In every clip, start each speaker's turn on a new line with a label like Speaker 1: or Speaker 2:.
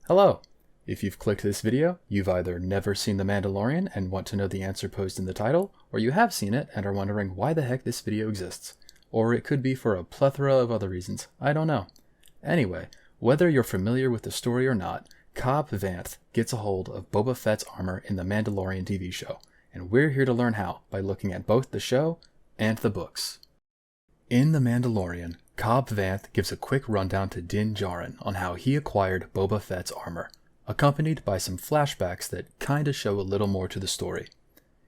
Speaker 1: Hello! If you've clicked this video, you've either never seen The Mandalorian and want to know the answer posed in the title, or you have seen it and are wondering why the heck this video exists. Or it could be for a plethora of other reasons, I don't know. Anyway, whether you're familiar with the story or not, Cobb Vanth gets a hold of Boba Fett's armor in the Mandalorian TV show, and we're here to learn how by looking at both the show and the books. In The Mandalorian, Cobb Vanth gives a quick rundown to Din Djarin on how he acquired Boba Fett's armor, accompanied by some flashbacks that kinda show a little more to the story.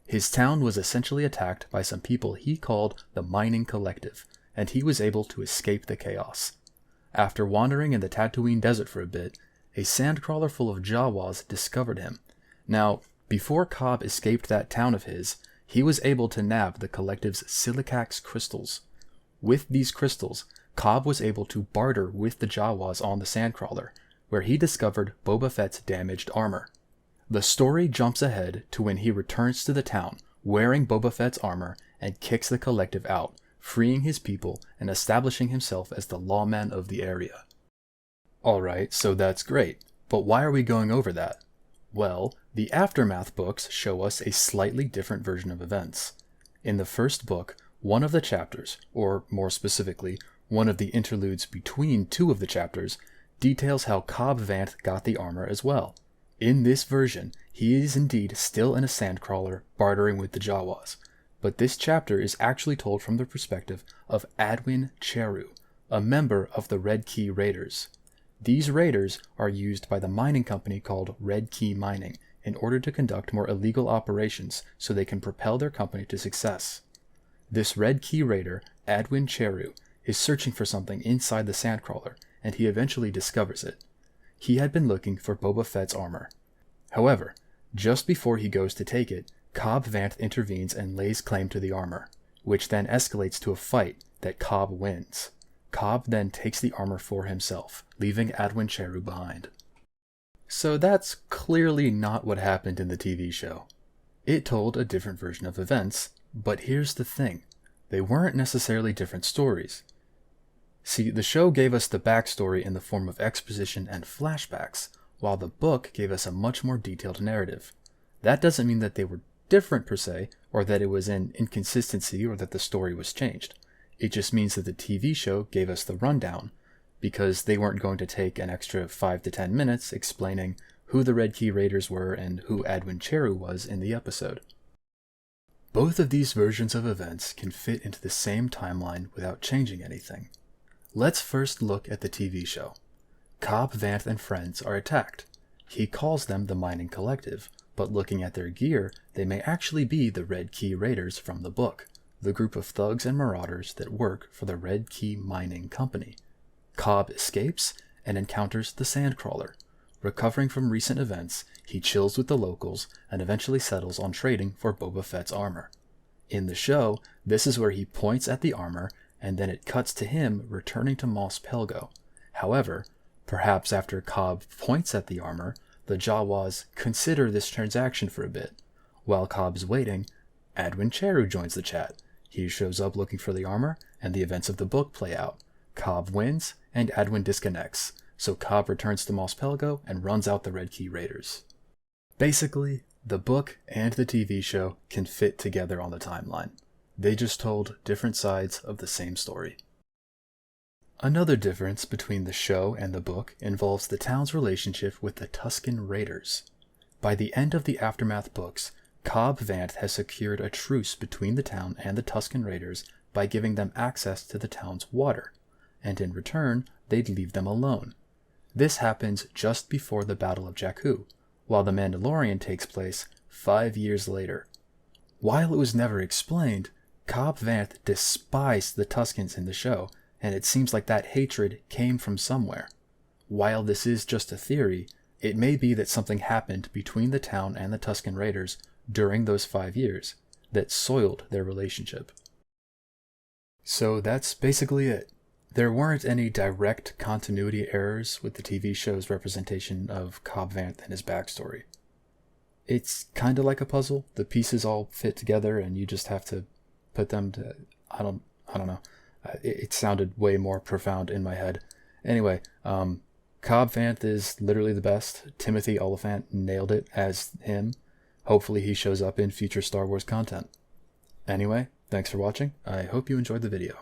Speaker 1: His town was essentially attacked by some people he called the Mining Collective, and he was able to escape the chaos. After wandering in the Tatooine desert for a bit, a sandcrawler full of Jawas discovered him. Now, before Cobb escaped that town of his, he was able to nab the Collective's silicax crystals. With these crystals, Cobb was able to barter with the Jawas on the sandcrawler, where he discovered Boba Fett's damaged armor. The story jumps ahead to when he returns to the town, wearing Boba Fett's armor, and kicks the Collective out, freeing his people and establishing himself as the lawman of the area. Alright, so that's great, but why are we going over that? Well, the Aftermath books show us a slightly different version of events. In the first book, one of the chapters, or more specifically, one of the interludes between two of the chapters, details how Cobb Vanth got the armor as well. In this version, he is indeed still in a sandcrawler bartering with the Jawas, but this chapter is actually told from the perspective of Adwin Cheru, a member of the Red Key Raiders. These raiders are used by the mining company called Red Key Mining in order to conduct more illegal operations so they can propel their company to success. This Red Key Raider, Adwin Cheru, is searching for something inside the sandcrawler, and he eventually discovers it. He had been looking for Boba Fett's armor. However, just before he goes to take it, Cobb Vanth intervenes and lays claim to the armor, which then escalates to a fight that Cobb wins. Cobb then takes the armor for himself, leaving Adwin Cheru behind. So that's clearly not what happened in the TV show. It told a different version of events, but here's the thing. They weren't necessarily different stories. See, the show gave us the backstory in the form of exposition and flashbacks, while the book gave us a much more detailed narrative. That doesn't mean that they were different per se, or that it was an inconsistency or that the story was changed. It just means that the TV show gave us the rundown, because they weren't going to take an extra 5 to 10 minutes explaining who the Red Key Raiders were and who Adwin Cheru was in the episode. Both of these versions of events can fit into the same timeline without changing anything. Let's first look at the TV show. Cobb Vanth and friends are attacked. He calls them the Mining Collective, but looking at their gear, they may actually be the Red Key Raiders from the book, the group of thugs and marauders that work for the Red Key Mining Company. Cobb escapes and encounters the Sandcrawler. Recovering from recent events, he chills with the locals and eventually settles on trading for Boba Fett's armor. In the show, this is where he points at the armor, and then it cuts to him returning to Mos Pelgo. However, perhaps after Cobb points at the armor, the Jawas consider this transaction for a bit. While Cobb's waiting, Adwin Cheru joins the chat. He shows up looking for the armor, and the events of the book play out. Cobb wins, and Adwin disconnects, so Cobb returns to Mos Pelgo and runs out the Red Key Raiders. Basically, the book and the TV show can fit together on the timeline. They just told different sides of the same story. Another difference between the show and the book involves the town's relationship with the Tusken Raiders. By the end of the Aftermath books, Cobb Vanth has secured a truce between the town and the Tusken Raiders by giving them access to the town's water, and in return, they'd leave them alone. This happens just before the Battle of Jakku, while The Mandalorian takes place 5 years later. While it was never explained, Cobb Vanth despised the Tuskens in the show, and it seems like that hatred came from somewhere. While this is just a theory, it may be that something happened between the town and the Tusken Raiders during those 5 years that soiled their relationship. So that's basically it. There weren't any direct continuity errors with the TV show's representation of Cobb Vanth and his backstory. It's kind of like a puzzle. The pieces all fit together and you just have to put them to... I don't know. It sounded way more profound in my head. Anyway, Cobb Vanth is literally the best. Timothy Oliphant nailed it as him. Hopefully he shows up in future Star Wars content. Anyway, thanks for watching. I hope you enjoyed the video.